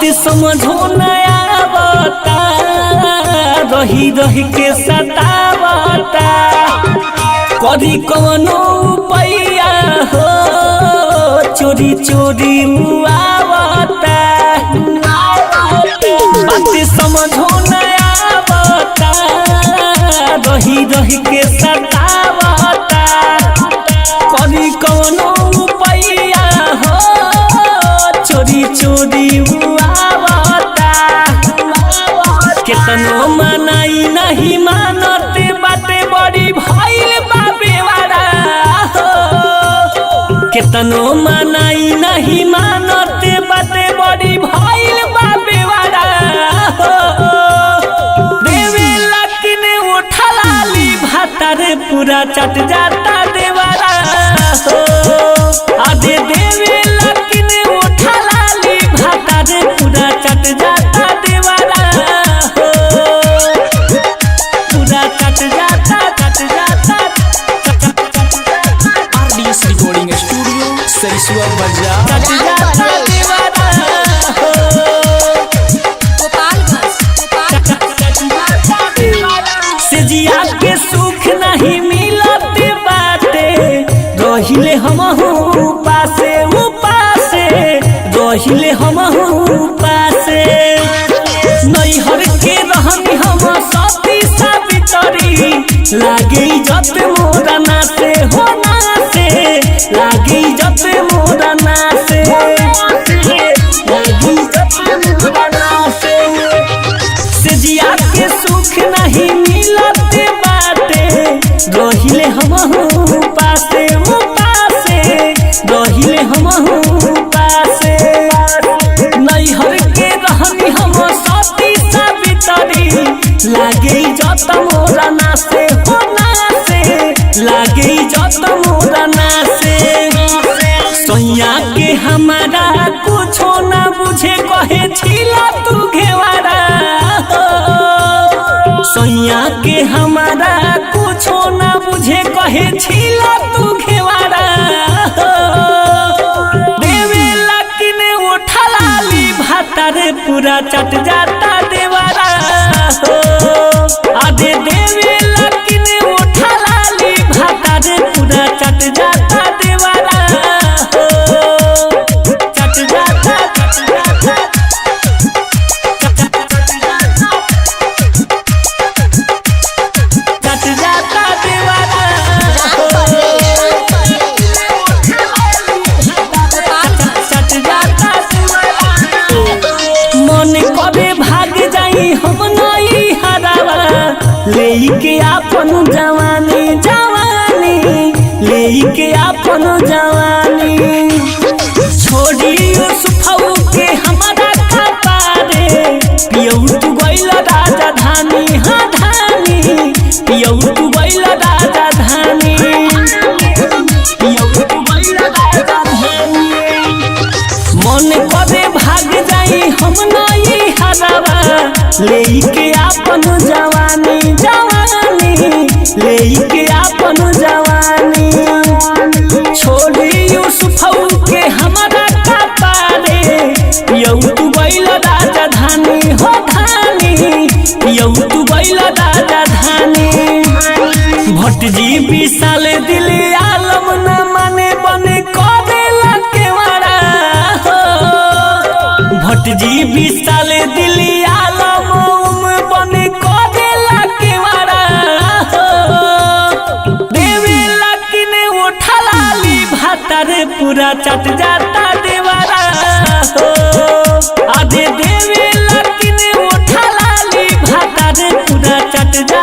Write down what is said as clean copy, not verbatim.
बात समझो नया बता रही रही के सतावता करी कवनो पैया हो चोरी चोरी मुआवता बात समझो नया बता रही रही के सतावता करी कवनो पैया हो चोरी चोरी मुआवता केतनो मनाई नहीं मानते बाटे बड़ी भइल बा बेवारा हो केतनो मनाई नहीं मानते बाटे बड़ी भइल बा बेवारा हो देवे लकिने उठा लाली भातर पूरा चट जाता देवारा हो आधे देवे लकिने उठा लाली भातर पूरा चट जाता देवारा हो पूरा चट जाता RDS रिकॉर्डिंग स्टूडियो सरिसुआ बाजार चट जाता देवारा हो सेजिया के सुख नहीं मिलते बाटे रहिले हमहू पासे उपासे रहिले हमहू पासे नैहर के रहनी हम सती सावित्री लागे जत मोरा नासे हो नासे लागे जत मोरा नासे लागे जत मोरा नासे सेजिया के सुख नहीं मिलते बाटे रहिले हमहू पासे उपासे रहिले हमहू पासे नैहर के रहनी हम सती सावित्री लागे जत मोरा नासे हो नासे लागे जत मोरा नासे सैया के हमारा कुछो ना बुझे कहे छिला तू घेवारा सैया के हमारा कुछो ना बुझे कहे छिला तू घेवारा देवे लकिने उठा लाली भातर पूरा चट जाता देवारा हो आधे देवे लकिने उठा लाली भातर पूरा चट जाता देवारा हो चट जाता चट जाता देवारा हो चट जाता मन कबे भाग जाई हम नई हरावा लेके आपन जवानी जवानी लेके आपन जवानी छोड़ी सुफाऊ के हमारा कपारे पियौ तू गइल राजा धानी हाँ धानी पियौ तू गइल राजा धानी पियौ तू गइल राजा धानी मन कबे भाग जाई हम नई हरावा लेके आपन जवानी जवानी लेके आपन जवानी छोड़ी यूसुफऊ के हमारा कपारे पियौ तू गइल राजा धानी हो धानी पियौ तू गइल राजा धानी भटजी विशाल दिल आलम न माने बने करेला केवारा हो भटजी विशाल दिल आलम बने करेला केवारा हो देवे लकिने उठा लाली भातर पूरा चट जाता देवारा हो आधे देवे लकिने उठा लाली भातर पूरा चट जाता